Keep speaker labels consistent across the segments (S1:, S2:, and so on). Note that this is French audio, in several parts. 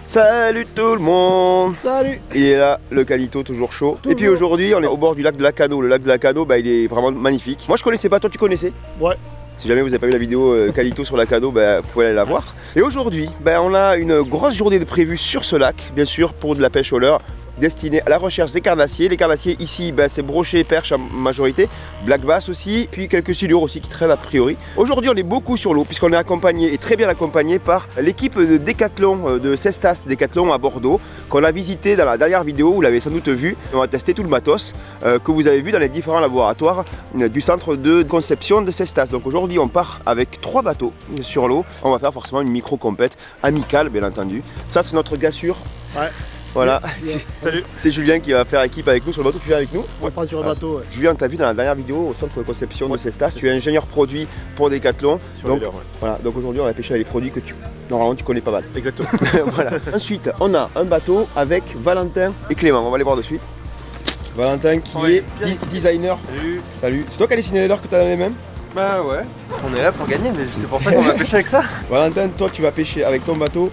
S1: Salut tout le monde.
S2: Salut.
S1: Il est là, le Calito, toujours chaud. Et puis aujourd'hui, on est au bord du lac de Lacanau. Le lac de Lacanau, bah, il est vraiment magnifique. Moi je connaissais pas, toi tu connaissais?
S2: Ouais.
S1: Si jamais vous n'avez pas vu la vidéo Calito sur Lacanau, bah, vous pouvez aller la voir. Et aujourd'hui, bah, on a une grosse journée de prévue sur ce lac, bien sûr, pour de la pêche au leurre, destinée à la recherche des carnassiers. Les carnassiers ici, bah, c'est brochet, perche en majorité, black bass aussi, puis quelques silures aussi qui traînent a priori. Aujourd'hui, on est beaucoup sur l'eau, puisqu'on est accompagné, et très bien accompagné, par l'équipe de Décathlon, de Cestas Décathlon à Bordeaux, qu'on a visité dans la dernière vidéo, vous l'avez sans doute vu. On a testé tout le matos que vous avez vu dans les différents laboratoires du centre de conception de Cestas. Donc aujourd'hui, on part avec 3 bateaux sur l'eau. On va faire forcément une micro-compète amicale, bien entendu. Ça, c'est notre gars sûr.
S2: Ouais.
S1: Voilà,
S2: Salut.
S1: c'est Julien qui va faire équipe avec nous sur le bateau. Tu viens avec nous?
S2: On prend sur le bateau. Ouais.
S1: Julien, tu as vu dans la dernière vidéo au centre de conception de Cestas, tu es ingénieur produit pour Décathlon. Donc, voilà, donc aujourd'hui on va pêcher avec les produits que normalement tu connais pas mal.
S2: Exactement.
S1: Voilà. Ensuite, on a un bateau avec Valentin et Clément. On va les voir de suite. Valentin qui est designer.
S3: Salut.
S1: Salut. C'est toi qui as dessiné les leurres que tu as dans les mêmes?
S3: Bah ouais, on est là pour gagner, mais c'est pour ça qu'on va pêcher avec ça.
S1: Valentin, toi tu vas pêcher avec ton bateau.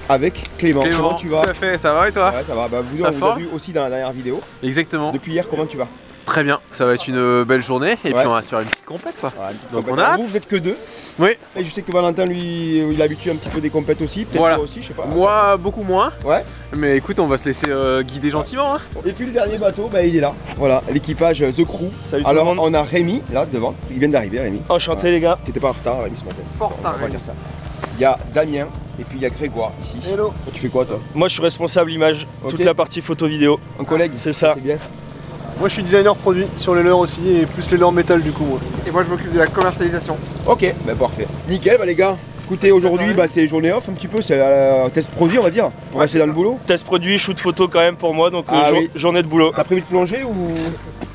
S1: Avec Clément. Comment tu vas?
S3: Tout à fait, ça va et toi?
S1: Ouais, ça va. Bah, vous deux, on vous a vu aussi dans la dernière vidéo.
S3: Exactement.
S1: Depuis hier, comment tu vas?
S3: Très bien, ça va être une belle journée et puis on va se faire une petite compète quoi.
S1: Ouais,
S3: donc on a hâte.
S1: Vous êtes que 2.
S3: Oui.
S1: Et je sais que Valentin lui, il a habitué un petit peu des compètes aussi. Peut-être
S3: voilà.
S1: toi aussi, je sais pas.
S3: Moi beaucoup moins.
S1: Ouais.
S3: Mais écoute, on va se laisser guider gentiment. Hein.
S1: Et puis le dernier bateau, bah, il est là. Voilà, l'équipage The Crew.
S2: Salut
S1: alors
S2: tout le monde.
S1: On a Rémi là devant. Il vient d'arriver Rémi.
S2: Enchanté les gars.
S1: T'étais pas en retard Rémi ce matin.
S3: Pas en retard,
S1: on va dire ça. Il y a Damien et puis il y a Grégoire ici.
S2: Hello.
S1: Toi, tu fais quoi toi?
S2: Moi je suis responsable image,
S1: Ok.
S2: toute la partie photo vidéo.
S1: Un collègue?
S2: C'est ça.
S1: C'est bien.
S4: Moi je suis designer produit sur les leurres aussi et plus les leurres métal du coup moi.
S3: Et moi je m'occupe de la commercialisation.
S1: Ok, bah parfait. Nickel bah les gars. Écoutez, aujourd'hui bah, c'est journée off un petit peu, c'est test produit on va dire. On va rester dans le boulot.
S2: Test produit, shoot photo quand même pour moi, donc
S1: Oui.
S2: journée de boulot.
S1: T'as prévu de plonger ou?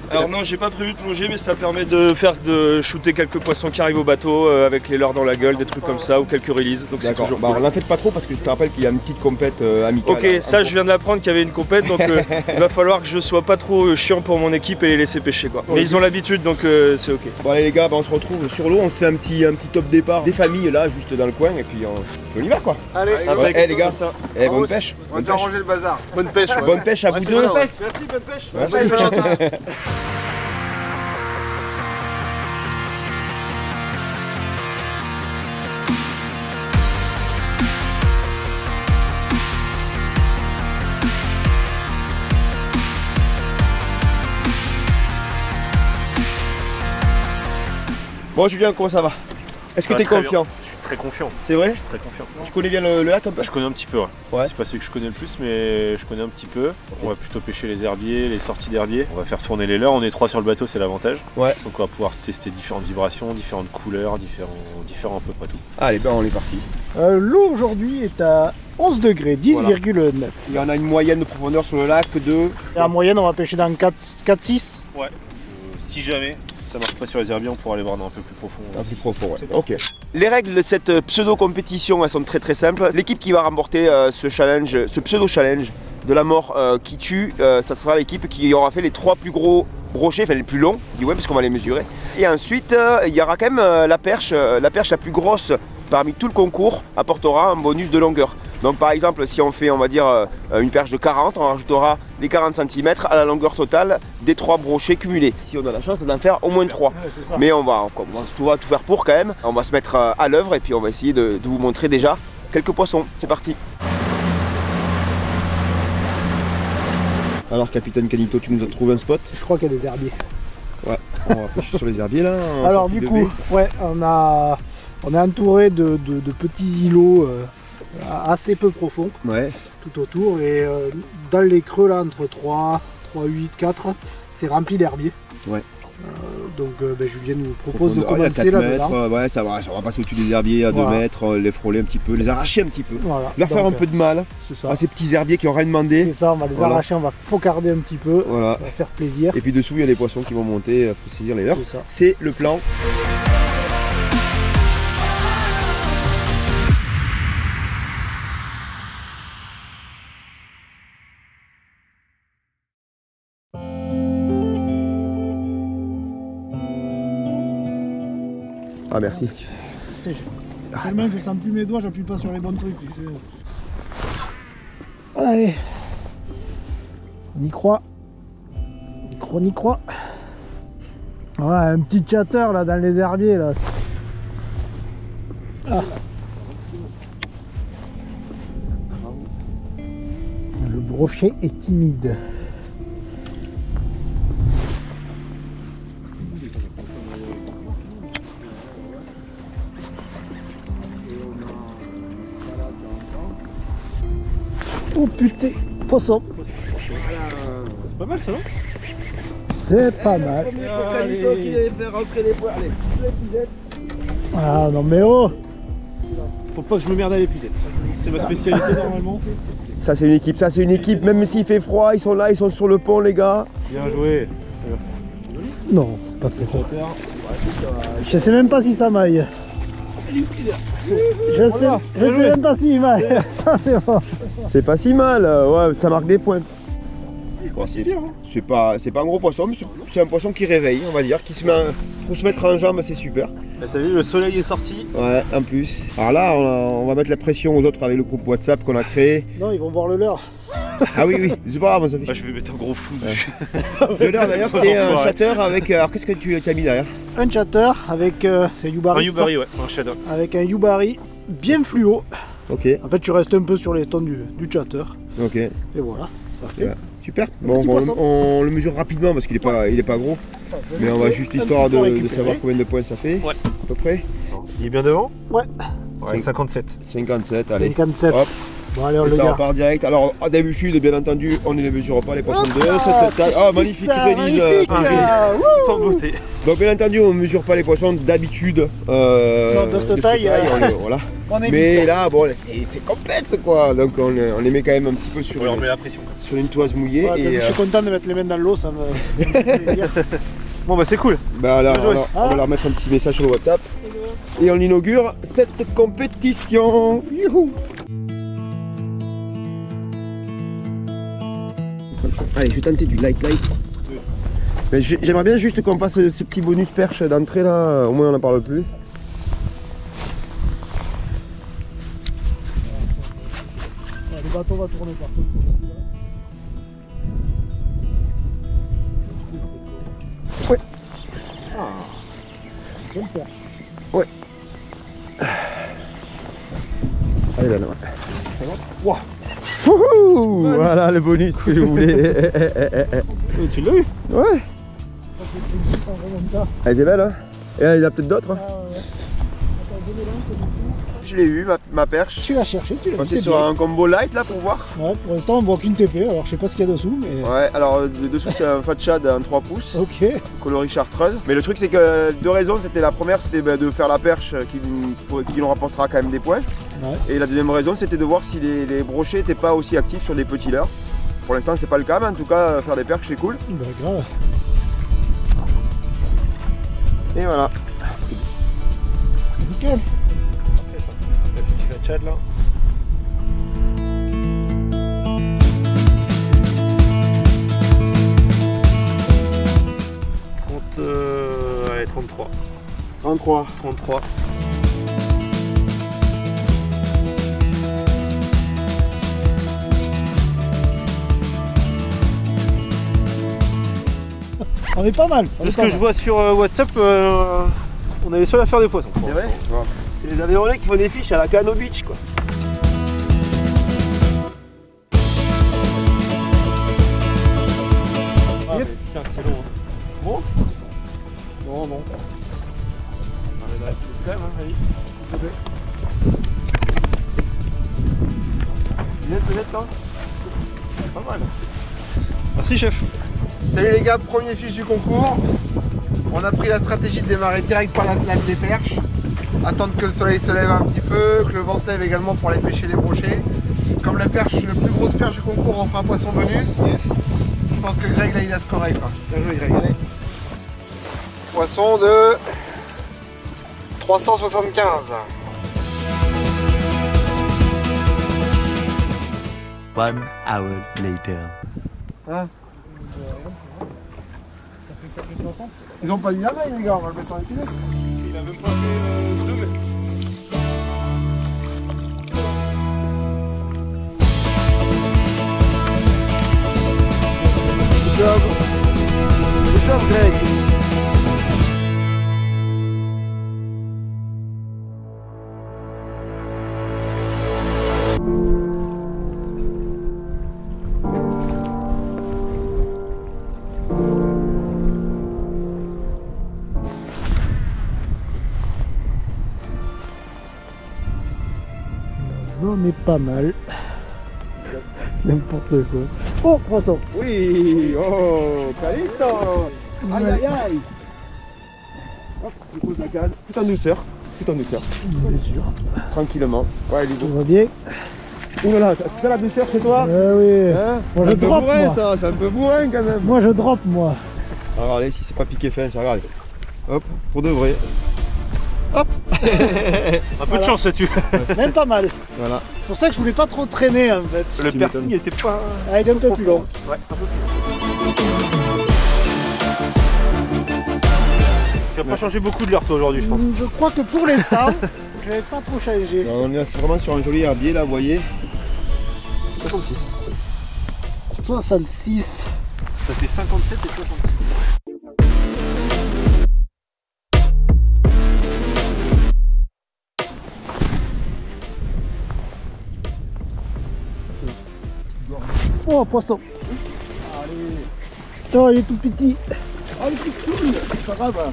S2: Alors non, j'ai pas prévu de plonger, mais ça permet de shooter quelques poissons qui arrivent au bateau avec les leurres dans la gueule, des trucs comme ça, ou quelques releases. Donc c'est
S1: D'accord.
S2: toujours
S1: Bah,
S2: cool.
S1: n'en faites pas trop parce que je te rappelle qu'il y a une petite compète amicale.
S2: Ok, ça je viens de l'apprendre qu'il y avait une compète, donc il va falloir que je sois pas trop chiant pour mon équipe et les laisser pêcher quoi. Mais ils ont l'habitude, donc c'est ok.
S1: Bon allez les gars, bah, on se retrouve sur l'eau, on se fait un petit top départ des familles là, juste dans le coin, et puis on y va quoi.
S3: Allez,
S1: Ouais, les gars,
S2: ça.
S1: bonne pêche.
S3: on va
S1: Bonne
S3: déjà
S1: pêche.
S3: ranger le bazar.
S4: Bonne pêche. Ouais.
S1: Bonne pêche à vous deux.
S4: Merci, bonne pêche.
S1: Merci. Bon Julien, comment ça va? Est-ce que
S5: Ça va
S1: t'es
S5: très
S1: confiant?
S5: Je suis très confiant,
S1: C'est vrai?
S5: très confiant.
S1: Tu connais bien le lac un peu?
S5: Je connais un petit peu, ouais.
S1: Ouais.
S5: C'est pas celui que je connais le plus, mais je connais un petit peu. On va plutôt pêcher les herbiers, les sorties d'herbiers. On va faire tourner les leurres, on est 3 sur le bateau, c'est l'avantage.
S1: Ouais.
S5: Donc on va pouvoir tester différentes vibrations, différentes couleurs, différents à peu près tout.
S1: Allez, ben on est parti.
S4: L'eau aujourd'hui est à 11 degrés, 10,9.
S1: Il y en a une moyenne de profondeur sur le lac de...
S4: Et en moyenne, on va pêcher dans 4-6.
S5: Ouais. Si jamais ça marche pas sur les herbiers, on pourra aller voir dans un peu plus profond.
S1: Un peu profond, ouais. Ok. Les règles de cette pseudo-compétition, elles sont très simples. L'équipe qui va remporter ce pseudo-challenge de la mort qui tue, ça sera l'équipe qui aura fait les 3 plus gros brochets, enfin les plus longs, du web, parce qu'on va les mesurer. Et ensuite, il y aura quand même la perche la plus grosse parmi tout le concours apportera un bonus de longueur. Donc par exemple, si on fait, on va dire, une perche de 40, on rajoutera les 40 cm à la longueur totale des 3 brochets cumulés. Si on a la chance d'en faire au moins 3.
S4: Ouais,
S1: Mais on va tout faire pour quand même. On va se mettre à l'œuvre et puis on va essayer de vous montrer déjà quelques poissons. C'est parti. Alors capitaine Calito, tu nous as trouvé un spot?
S4: Je crois qu'il y a des herbiers.
S1: Ouais, on va pêcher sur les herbiers là.
S4: Alors du coup, ouais, on est entouré de petits îlots assez peu profonds
S1: Ouais.
S4: tout autour. Et dans les creux là, entre 3, 8, 4, c'est rempli d'herbiers.
S1: Ouais.
S4: Donc Julien nous propose de
S1: Profondeur, il y a
S4: commencer
S1: 4
S4: là-dedans.
S1: mètres, ouais, ça va passer au-dessus des herbiers à 2
S4: Voilà.
S1: mètres, les frôler un petit peu, les arracher un petit peu.
S4: Voilà.
S1: Leur faire un
S4: Donc,
S1: peu de mal
S4: c'est ça.
S1: à ces petits herbiers qui n'ont rien demandé.
S4: C'est ça, on va les
S1: Voilà.
S4: arracher, on va focarder un petit peu,
S1: Voilà.
S4: on va faire plaisir.
S1: Et puis dessous, il y a des poissons qui vont monter pour saisir les leurs.
S4: C'est ça.
S1: C'est le plan. Ah merci.
S4: Tellement je sens plus mes doigts, j'appuie pas sur les bons trucs. Allez. On y croit. On y croit. Ouais, un petit chatter là dans les herbiers là. Ah. Le brochet est timide. Oh putain, poisson.
S5: C'est pas mal ça, non?
S4: C'est pas mal. Ah non mais oh.
S5: Faut pas que je me merde à l'épisode. C'est ma spécialité normalement.
S1: Ça c'est une équipe, même s'il fait froid, ils sont là, ils sont sur le pont les gars.
S5: Bien joué.
S4: Non, c'est pas très fort. Je sais même pas si ça maille. Je sais même pas s'il maille. C'est bon.
S1: C'est pas si mal, ouais, ça marque des points. Bon, c'est pas un gros poisson, mais c'est un poisson qui réveille, on va dire, qui se met pour se mettre en jambe, c'est super.
S3: T'as vu, le soleil est sorti.
S1: Ouais, en plus. Alors là, on va mettre la pression aux autres avec le groupe WhatsApp qu'on a créé.
S4: Non, ils vont voir le leur.
S1: Ah oui, c'est pas grave, ça fait.
S5: Je vais mettre un gros fou dessus.
S1: Le leur d'ailleurs, c'est un chatter avec. Alors qu'est-ce que tu as mis derrière?
S4: Un chatter avec c'est Yubari.
S5: Un Yubari, ouais, un shadow.
S4: Avec un Yubari bien fluo.
S1: Ok.
S4: En fait, tu restes un peu sur les tons du chatter.
S1: Ok.
S4: Et voilà, ça fait.
S1: Ouais. Super. Bon, on le mesure rapidement parce qu'il est pas gros. Mais on va juste histoire de savoir combien de points ça fait.
S5: Ouais.
S1: À peu près.
S5: Il est bien devant?
S4: Ouais.
S5: Ouais, 57.
S1: 57, allez.
S4: 57.
S1: Hop.
S4: Bon, allez, on
S1: Et
S4: le
S1: ça
S4: garde.
S1: repart direct. Alors d'habitude, bien entendu, on ne les mesure pas les poissons de
S4: Ah,
S1: cette taille. Ah, magnifique
S4: ça,
S1: release.
S4: magnifique,
S5: Tout en beauté.
S1: Donc bien entendu, on ne mesure pas les poissons d'habitude.
S4: de cette taille,
S1: voilà.
S4: On est
S1: Mais
S4: vite.
S1: là, bon, c'est complexe quoi. Donc on les met quand même un petit peu sur,
S5: Ouais, on met la pression.
S1: sur une toise mouillée.
S4: Ouais,
S1: et
S4: je suis content de mettre les mains dans l'eau, ça me fait plaisir.
S5: Bon bah c'est cool.
S1: bah là,
S5: Bien joué.
S1: on va leur mettre un petit message sur le WhatsApp. Et on inaugure cette compétition. Youhou. Allez, je vais tenter du light. Mais j'aimerais bien juste qu'on fasse ce petit bonus perche d'entrée là, au moins on n'en parle plus.
S4: Le bateau va tourner par contre.
S1: Ouais.
S4: Je vais le faire.
S1: Ouais. Allez là,
S5: Wow.
S1: Wouhou, voilà le bonus que je voulais.
S5: Tu l'as eu?
S1: Ouais. Elle était belle hein. Et il y en a peut-être d'autres hein. Je l'ai eu ma perche.
S4: Tu l'as cherché, tu l'as
S1: On
S4: vu,
S1: est
S4: c'est
S1: sur
S4: bien.
S1: un combo light là pour voir.
S4: Ouais, pour l'instant on voit qu'une TP, alors je sais pas ce qu'il y a dessous, mais.
S1: Ouais, alors le dessous c'est un Fat Shad en 3 pouces,
S4: Ok.
S1: coloris chartreuse. Mais le truc c'est que deux raisons, c'était la première c'était de faire la perche qui nous rapportera quand même des points.
S4: Ouais.
S1: Et la deuxième raison c'était de voir si les brochets n'étaient pas aussi actifs sur des petits leurres. Pour l'instant c'est pas le cas, mais en tout cas faire des perches c'est cool.
S4: Bah grave.
S1: Et voilà.
S4: Nickel.
S5: La Tchad là. Allez, 33.
S1: 33.
S5: 33.
S4: On est pas mal.
S5: De ce que je vois sur WhatsApp, on est les seuls à faire des poissons.
S1: C'est vrai. C'est les Aveyronais qui font des fiches à la Cano Beach quoi.
S5: Ah, mais putain, c'est long. Hein. Bon? Non, non. On va quand même, hein, allez.
S1: Peut-être là.
S5: Pas mal. Merci, chef.
S1: Salut les gars, premier fiche du concours. On a pris la stratégie de démarrer direct par la des perches. Attendre que le soleil se lève un petit peu, que le vent se lève également pour aller pêcher les brochets. Comme la perche, la plus grosse perche du concours, on fera un poisson bonus.
S5: Yes.
S1: Je pense que Greg là il a scoré quoi. Bien joué Greg. Allez. Poisson de 375.
S6: One hour later.
S1: Hein? Ils ont pas mis la main les gars, on va le mettre en épisode.
S5: Il a même pas fait 2 mètres.
S4: La zone est pas mal. N'importe quoi. Oh, poisson.
S1: Oui, oh, Calito. Aïe aïe aïe. Hop, je pose la canne, tout en douceur, tout en douceur.
S4: Bien sûr.
S1: Tranquillement. Ouais, il est
S4: Tout
S1: beau.
S4: va bien.
S1: Ouh là là, c'est ça la douceur chez toi?
S4: Oui.
S1: Hein?
S4: Moi, je
S1: C'est un peu
S4: drop,
S1: bourrin,
S4: moi.
S1: ça, c'est un peu bourrin quand même.
S4: Moi je drop moi.
S1: Alors, regardez, si c'est pas piqué fin, ça regarde. Hop, pour de vrai. Hop.
S5: Un peu de chance là-dessus.
S4: Même pas mal.
S1: Voilà.
S4: C'est pour ça que je voulais pas trop traîner en fait.
S5: Le
S1: Tu
S5: piercing
S1: m'étonnes.
S5: était pas.
S4: Ah, il est un peu plus long.
S5: Ouais, un peu plus. Tu vas pas changer beaucoup de l'heure toi aujourd'hui, je pense.
S4: Je crois que pour l'instant, je vais pas trop changer.
S1: On est vraiment sur un joli herbier là, vous voyez. 66.
S4: 66.
S5: Ça fait 57 et 66.
S4: Oh, poisson. Oh, il est tout petit.
S1: Oh, le petit cool, c'est pas grave.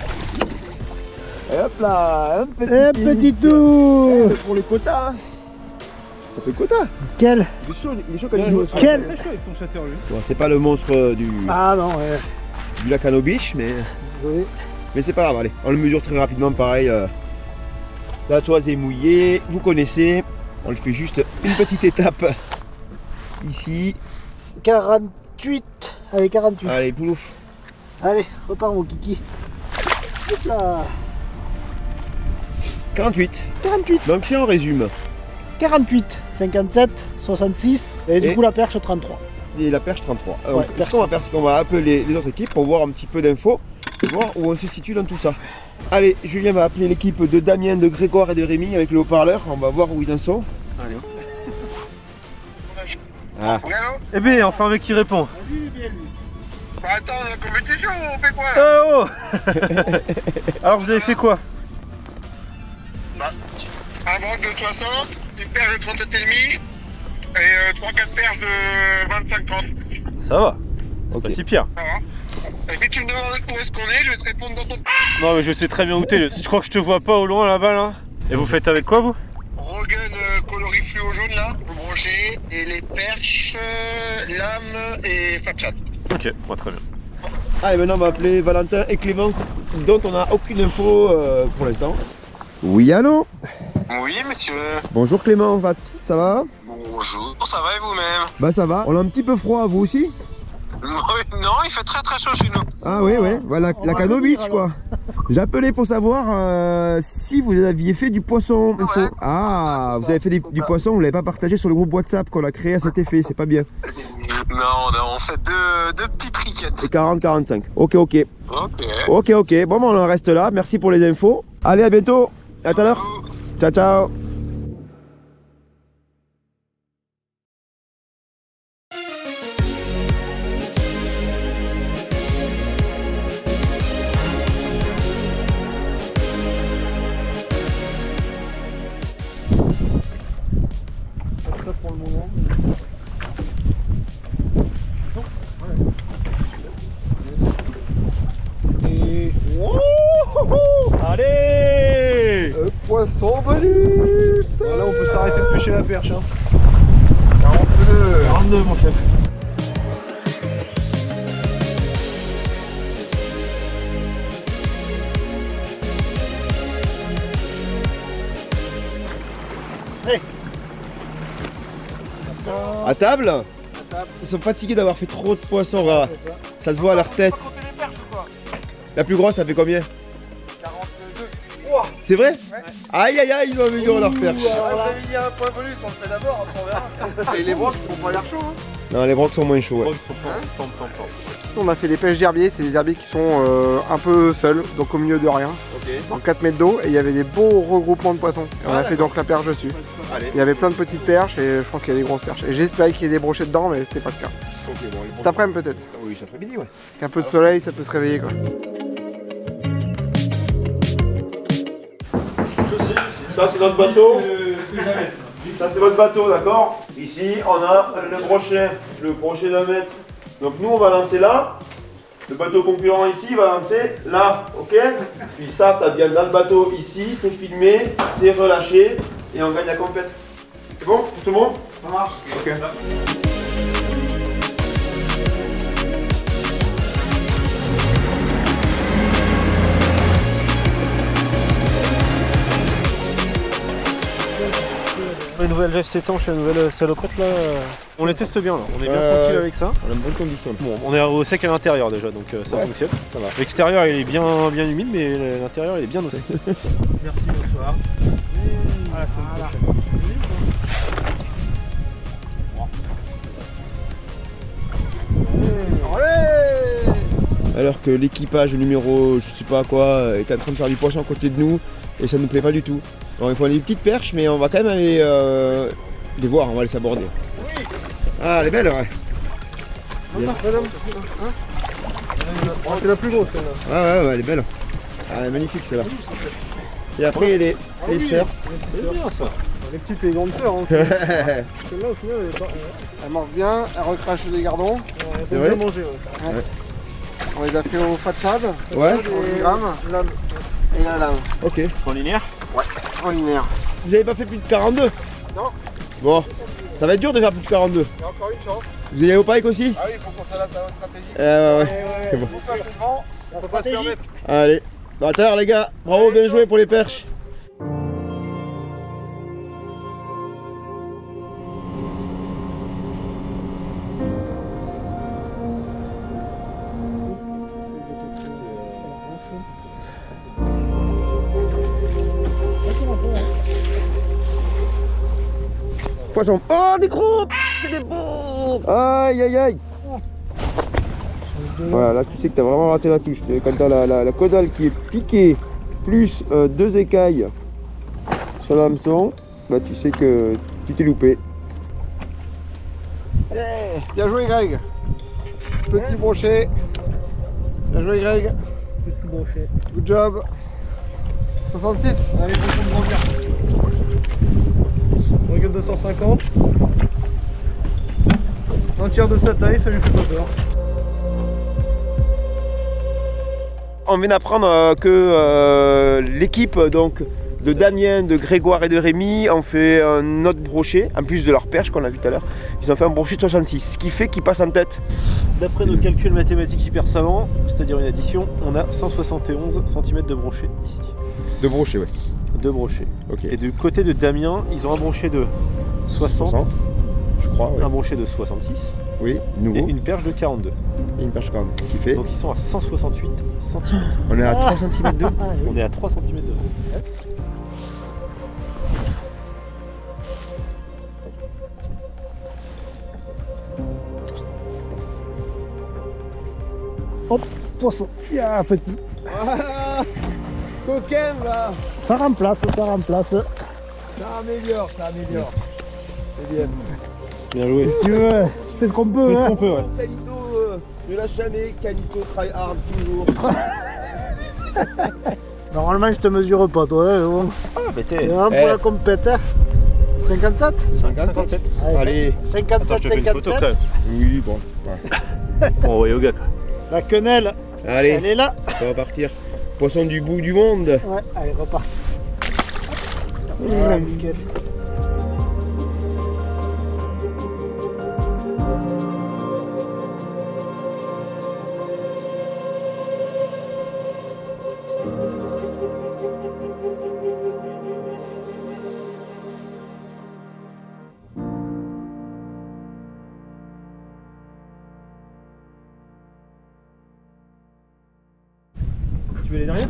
S1: Et hop là, un petit,
S4: Petit tout.
S1: pour les quotas. Hein. Ça fait quota.
S4: Quel?
S1: Il est chaud quand il joue.
S4: Quel?
S5: Très chaud avec son chateur lui.
S1: Bon, c'est pas le monstre
S4: Ah non, ouais.
S1: du lac Cano Beach,
S4: Désolé.
S1: mais c'est pas grave, allez. On le mesure très rapidement, pareil. La toise est mouillée, vous connaissez. On le fait juste une petite étape ici.
S4: 48. Allez, 48.
S1: Allez, poulouf.
S4: Allez, repars mon kiki. Hop là.
S1: 48.
S4: 48.
S1: Donc si on résume,
S4: 48. 57. 66. Et du
S1: Et-
S4: coup, la perche 33.
S1: et la perche 33. Donc,
S4: Ouais,
S1: ce
S4: perche
S1: qu'on va faire, c'est qu'on va appeler les autres équipes pour voir un petit peu d'infos, voir où on se situe dans tout ça. Allez, Julien va appeler l'équipe de Damien, de Grégoire et de Rémi avec le haut-parleur. On va voir où ils en sont.
S5: Allez.
S1: Ah.
S7: Oui, allô?
S5: Eh bien, enfin un mec qui répond.
S7: Bah attends, la compétition, on fait quoi là?
S5: Oh. Alors vous avez fait quoi?
S7: Bah, un broc de 60, une perche de 30,5 et 3-4 perches de 25-30.
S5: Ça va. C'est
S1: Ok.
S5: pas si pire.
S7: Ça va. Et si tu me demandes où est-ce qu'on est, je vais te répondre dans ton...
S5: Non mais je sais très bien où t'es. Si je crois que je te vois pas au loin là-bas là. Et vous faites avec quoi vous?
S7: Rogan coloris fluo jaune là, pour brocher, et les perches, lame et fatchat.
S5: Ok, bon, très bien.
S1: Allez, maintenant on va appeler Valentin et Clément, dont on n'a aucune info pour l'instant. Oui, allô?
S7: Oui, monsieur.
S1: Bonjour Clément, ça va?
S7: Bonjour, ça va et vous-même?
S1: Bah ça va. On a un petit peu froid, vous aussi?
S7: Non, il fait très très chaud chez nous.
S1: Ah oui, ouais, voilà, la Cano Beach quoi. J'appelais pour savoir si vous aviez fait du poisson.
S7: Ouais.
S1: Ah, vous avez fait du poisson, vous l'avez pas partagé sur le groupe WhatsApp qu'on a créé à cet effet, c'est pas bien.
S7: Non, on fait deux petites riquettes.
S1: Et 40-45. Ok, ok.
S7: Ok.
S1: Ok. Bon, on en reste là. Merci pour les infos. Allez, à bientôt. À tout à l'heure. Ciao, ciao.
S5: Allez.
S1: Poisson bonus.
S5: Là on peut s'arrêter de pêcher la perche. Hein.
S1: 42.
S5: 42 mon chef.
S1: À table. Ils sont fatigués d'avoir fait trop de poissons, regarde. Ça se voit à leur tête. La plus grosse, ça fait combien?
S7: 42.
S1: C'est vrai? Aïe aïe aïe, ils ont amélioré leur perche.
S7: Il y a un point bonus, on le fait d'abord, après on verra. Et les brocs, ils sont pas l'air chaud. Hein.
S1: Non, les brocs sont moins chauds. Ouais.
S8: On a fait des pêches d'herbiers, c'est des herbiers qui sont un peu seuls, donc au milieu de rien, dans 4 mètres d'eau, et il y avait des beaux regroupements de poissons. Et on a fait donc la perche dessus.
S1: Allez.
S8: Il y avait plein de petites perches et je pense qu'il y a des grosses perches. Et j'espérais qu'il y ait des brochets dedans, mais c'était pas le cas. Cet après-midi peut-être.
S1: Oui, cet après-midi, ouais.
S8: Avec un peu de soleil, ça peut se réveiller quoi.
S1: Ça, c'est notre bateau. Ça c'est votre bateau, d'accord? Ici on a le brochet d'un mètre. Donc nous on va lancer là. Le bateau concurrent ici va lancer là, ok? Puis ça vient dans le bateau ici, c'est filmé, c'est relâché et on gagne la compète. C'est bon pour tout le monde?
S8: Ça marche.
S1: Ok.
S5: Les nouvelles vestes étanches, la nouvelle salopette là, on les teste bien là, on est bien tranquille avec ça.
S1: On a une bonne condition.
S5: Bon, on est au sec à l'intérieur déjà, donc ça fonctionne. Ça va. L'extérieur il est bien humide, mais l'intérieur il est bien au sec. Merci, bonsoir.
S1: Alors que l'équipage numéro je sais pas quoi est en train de faire du poisson à côté de nous et ça nous plaît pas du tout. Alors il faut aller des petites perches mais on va quand même aller les voir, on va les aborder. Oui. Ah elle est belle ouais. Yes.
S8: C'est la plus grosse celle-là.
S1: Ah ouais, elle est belle. Ah, elle est magnifique celle-là. Et après il y a les sœurs.
S5: C'est bien ça.
S8: Les petites et les grandes sœurs. Hein. Celle-là au final elle mange bien, elle recrache des gardons.
S1: C'est vrai.
S8: Manger, ouais. On les a fait au fatchad.
S1: Ouais.
S8: 10 grammes. Et la lame.
S1: Ok.
S5: En linéaire?
S8: Ouais, en linéaire.
S1: Vous avez pas fait plus de 42?
S8: Non.
S1: Bon, ça va être dur de faire plus de 42.
S8: Il y a encore une chance.
S1: Vous allez au pike aussi?
S8: Ah oui, il faut qu'on s'adapte à notre stratégie.
S1: Ouais.
S8: C'est bon. Faut pas le vent,
S4: La
S8: faut pas se
S4: stratégie.
S8: permettre.
S1: Allez. Bon, à tout à l'heure les gars. Bravo, bien joué pour les perches. Poisson. Oh, des gros! C'est des beaux! Aïe, aïe, aïe! Voilà, là tu sais que t'as vraiment raté la touche. Quand t'as la caudale qui est piquée, plus 2 écailles sur l'hameçon, bah tu sais que tu t'es loupé.
S8: Bien joué Greg. Petit brochet. Bien joué Greg.
S4: Petit brochet.
S8: Good job. 66.
S4: Allez, faut qu'on grandir. Regarde 250. Un tiers de sa taille, ça lui fait pas peur.
S1: On vient d'apprendre que l'équipe donc de Damien, de Grégoire et de Rémi ont fait un autre brochet, en plus de leur perche qu'on a vu tout à l'heure. Ils ont fait un brochet de 66, ce qui fait qu'ils passent en tête.
S5: D'après nos calculs mathématiques hyper savants, c'est-à-dire une addition, on a 171 cm de brochet ici.
S1: De brochet, ouais.
S5: De brochet.
S1: Ok.
S5: Et du côté de Damien, ils ont un brochet de 60,
S1: je crois, ouais.
S5: un brochet de 66
S1: Oui,
S5: et
S1: nouveau.
S5: une perche de 42.
S1: Et une perche quand même, qui fait.
S5: Donc ils sont à 168 cm.
S1: On est à 3 cm de.
S5: On est à 3 cm de.
S4: Hop, poisson. Ah, petit.
S1: Ah, coquin va.
S4: Ça remplace, ça remplace.
S1: Ça améliore, ça améliore. C'est bien.
S5: Bien joué.
S4: Si tu veux, fais ce qu'on peut.
S5: Fais ce
S4: Hein.
S5: qu'on peut, ouais.
S1: Calito, ne lâche jamais. Calito, try hard toujours.
S4: Normalement, je te mesure pas, toi. Hein, bon.
S5: Ah, bah
S4: C'est
S5: t'es.
S4: vraiment pour la compète. Hein. 57
S5: 57.
S1: Allez.
S4: 57,
S5: Attends, je te fais une photo
S4: 57.
S5: quand même.
S1: Oui, bon. Ouais.
S5: Pour envoyer au gars, quoi.
S4: La quenelle,
S1: Allez,
S4: elle est là.
S1: ça va partir. Poisson du bout du monde.
S4: Ouais, allez, repart.
S1: Voilà.
S4: Nickel.
S5: Tu veux les derrière?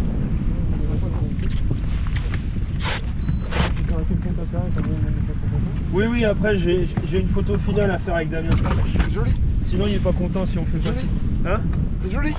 S5: Oui, oui, après j'ai une photo finale à faire avec Damien.
S8: C'est joli.
S5: Sinon il est pas content si on fait ça. Hein?
S8: C'est joli.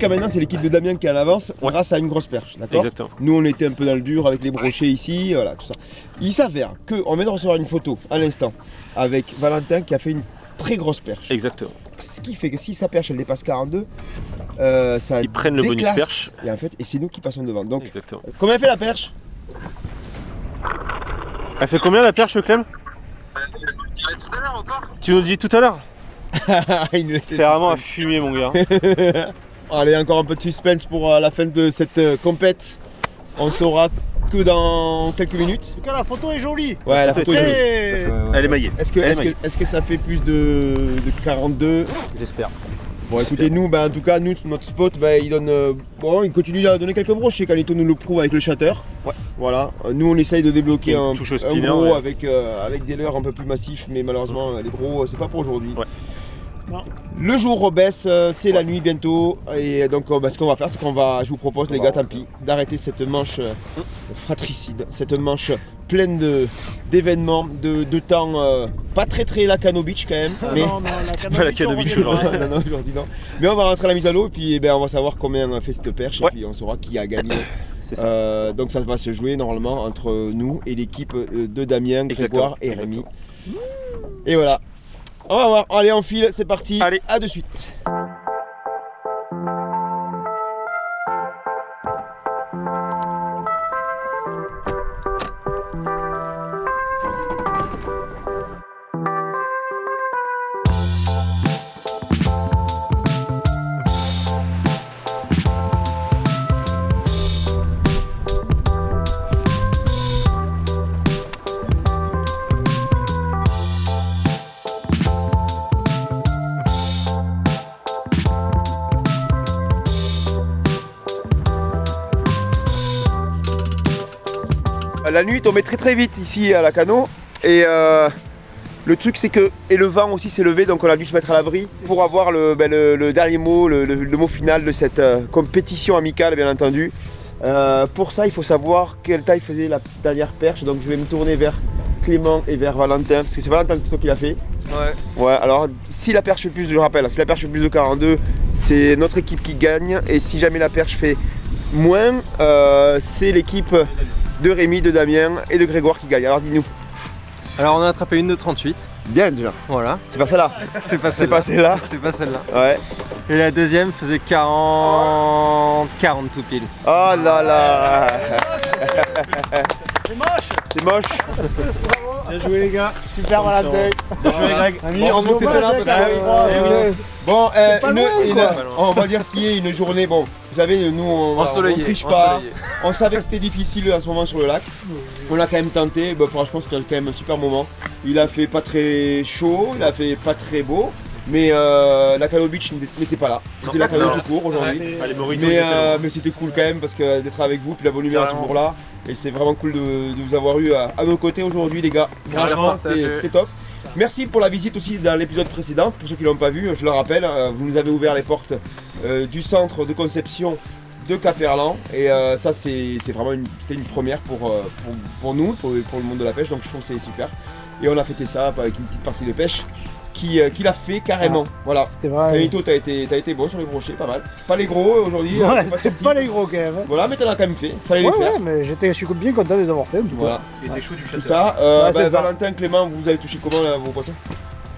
S1: jusqu'à maintenant, c'est l'équipe de Damien qui est en avance grâce à une grosse perche, d'accord?
S5: Exactement.
S1: Nous, on était un peu dans le dur avec les brochets ici, voilà, tout ça. Il s'avère qu'on vient de recevoir une photo à l'instant avec Valentin qui a fait une très grosse perche.
S5: Exactement.
S1: Ce qui fait que si sa perche elle dépasse 42, ça
S5: Ils prennent le bonus
S1: déclasse.
S5: perche.
S1: Et en fait, et c'est nous qui passons devant. Donc,
S5: Exactement.
S1: combien fait la perche?
S5: Elle fait combien la perche, Clem? Tu nous le dis tout à l'heure?
S1: Il nous laisse
S5: T'es vraiment à fumer, mon gars.
S1: Allez, encore un peu de suspense pour la fin de cette compète. On saura que dans quelques minutes.
S4: En tout cas, la photo est jolie.
S1: Ouais, la photo est jolie.
S5: Elle est maillée.
S1: Est-ce que ça fait plus de 42?
S5: J'espère.
S1: Bon, écoutez, nous, en tout cas, notre spot, il donne. Il continue à donner quelques brochets. Calito nous le prouve avec le shatter.
S5: Ouais.
S1: Voilà. Nous, on essaye de débloquer un
S5: touche au spinner,
S1: gros
S5: ouais.
S1: avec des leurres un peu plus massifs, mais malheureusement, les gros, c'est pas pour aujourd'hui.
S5: Ouais.
S4: Non.
S1: Le jour baisse, c'est la nuit bientôt, et donc ce qu'on va faire, c'est je vous propose, les gars, tant pis, d'arrêter cette manche fratricide, cette manche pleine d'événements, de temps, pas très Lacano Beach quand même, mais
S5: Pas la Lacano Beach aujourd'hui.
S1: non, aujourd'hui non. Mais on va rentrer à la mise à l'eau et puis on va savoir combien on fait cette perche
S5: Ouais.
S1: et puis on saura qui a gagné.
S5: C'est ça.
S1: Donc ça va se jouer normalement entre nous et l'équipe de Damien, Grégoire et Rémi. Et voilà. On va voir. Allez, on file, c'est parti.
S5: Allez.
S1: À de suite. La nuit tombait très vite ici à Lacano et le truc c'est que le vent aussi s'est levé, donc on a dû se mettre à l'abri pour avoir le dernier mot, le mot final de cette compétition amicale, bien entendu. Pour ça il faut savoir quelle taille faisait la dernière perche, donc je vais me tourner vers Clément et vers Valentin parce que c'est Valentin qui l'a fait. Ouais, alors si la perche fait plus, je le rappelle, si la perche fait plus de 42, c'est notre équipe qui gagne, et si jamais la perche fait moins, c'est l'équipe de Rémi, de Damien et de Grégoire qui gagne. Alors dis-nous.
S3: Alors on a attrapé une de 38.
S1: Bien déjà.
S3: Voilà.
S1: C'est pas celle-là.
S3: C'est pas
S1: C'est pas celle-là.
S3: C'est pas celle-là.
S1: Ouais.
S3: Et la deuxième faisait 40 tout pile.
S1: Oh là là.
S4: C'est moche.
S1: C'est moche.
S5: Bien joué, les gars.
S4: Super, Valentin.
S5: Bien joué, Greg.
S4: Ami, on s'était là parce que...
S1: Bon,
S4: pas loin, quoi.
S1: on va dire ce qui est une journée. Bon, vous savez, nous on triche pas. On savait que c'était difficile en ce moment sur le lac. On l'a quand même tenté. Bah, franchement, c'était quand même un super moment. Il a fait pas très chaud, il a fait pas très beau. Mais Lacano Beach n'était pas là. C'était Lacano tout court aujourd'hui. Mais c'était cool quand même parce que d'être avec vous, puis la bonne humeur est toujours là. Et c'est vraiment cool de vous avoir eu à nos côtés aujourd'hui, les gars. C'était top. Merci pour la visite aussi dans l'épisode précédent. Pour ceux qui ne l'ont pas vu, je le rappelle, vous nous avez ouvert les portes du centre de conception de Caperlan. Et ça, c'est vraiment une première pour nous, pour le monde de la pêche. Donc je trouve que c'est super. Et on a fêté ça avec une petite partie de pêche qui l'a fait carrément. Voilà.
S4: C'était vrai.
S1: Calito, t'as été bon sur les brochets, pas mal. Pas les gros aujourd'hui.
S4: Ouais, c'était pas les gros quand même.
S1: Voilà, mais t'en as quand même fait. Fallait les faire.
S4: Ouais, mais je suis bien content de les avoir fait en tout cas.
S1: Voilà.
S5: Et des choux du
S1: Tout
S5: château.
S1: ça.
S4: c'est ça.
S1: Valentin, Clément, vous avez touché comment là, vos poissons?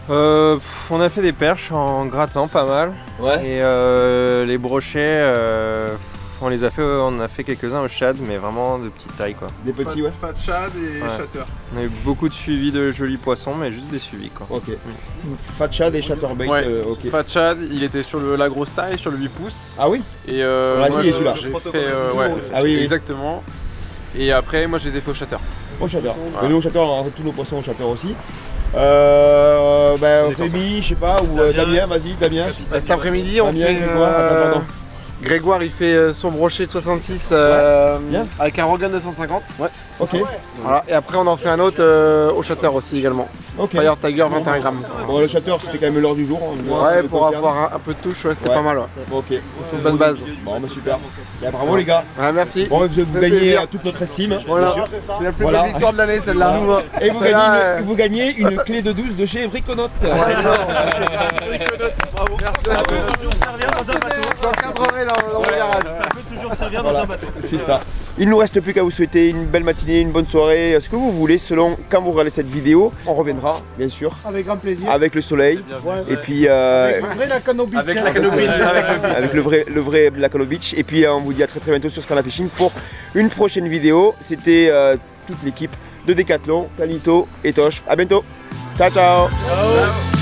S3: On a fait des perches en grattant pas mal.
S1: Ouais.
S3: Et les brochets, on a fait quelques-uns au shad, mais vraiment de petite taille quoi.
S1: Des petits, ouais.
S5: Fat shad et
S3: Ouais.
S5: shatter.
S3: On a eu beaucoup de suivis de jolis poissons, mais juste des suivis quoi.
S1: Ok. Fat shad et chatterbait.
S3: Ouais.
S1: Ok.
S3: Fat shad, il était sur la grosse taille, sur le 8 pouces.
S1: Ah oui.
S3: Et
S1: Vas-y,
S3: moi,
S1: et celui-là.
S3: j'ai fait, ouais,
S1: Ah oui, oui.
S3: exactement. Et après, moi je les ai fait au shatter.
S1: Au chatter.
S3: Voilà.
S1: Nous au chatter, on a tous nos poissons au chatter aussi. Rémi, je sais pas, ou Damien, vas-y, Damien.
S8: Cet après-midi, on
S1: Damien,
S8: fait.
S1: Grégoire, attends, pardon.
S8: Grégoire, il fait son brochet de 66
S1: bien.
S8: avec un Rogan de 150. Ouais.
S1: Ok.
S8: Voilà. Et après, on en fait un autre au shatter aussi également.
S1: Ok.
S8: Fire Tiger 21 grammes.
S1: Bon, le chatter, c'était quand même l'heure du jour.
S8: Ouais, pour avoir un peu de touche, ouais, c'était
S1: Ouais.
S8: pas mal. Ouais.
S1: Ok.
S8: C'est une bonne base.
S1: Bon, bah super. Bien, bravo les gars.
S8: Ouais, merci.
S1: Bon, vous
S8: Ça fait
S1: gagnez
S8: plaisir.
S1: toute notre estime.
S8: Voilà.
S1: bien sûr.
S8: C'est la plus
S1: Voilà.
S8: belle victoire de l'année, celle-là.
S1: Et vous
S8: Celle-là,
S1: gagnez, vous gagnez une clé de 12 de chez Briconote.
S5: Ça peut toujours servir dans un bateau.
S8: J'encadrerai dans le garage.
S2: Ça peut toujours servir dans un bateau.
S1: C'est ça. Il ne nous reste plus qu'à vous souhaiter une belle matinée, une bonne soirée, ce que vous voulez selon quand vous regardez cette vidéo. On reviendra, bien sûr,
S4: Avec grand plaisir.
S1: avec le soleil.
S4: Ouais,
S1: Et puis
S4: avec le vrai Lacano Beach.
S2: Avec la Lacano Beach,
S1: avec le vrai Lacano Beach. Et puis on vous dit à très bientôt sur Scanla Fishing pour une prochaine vidéo. C'était toute l'équipe de Decathlon, Calito et Tosh. À bientôt. Ciao, ciao.
S2: Ciao.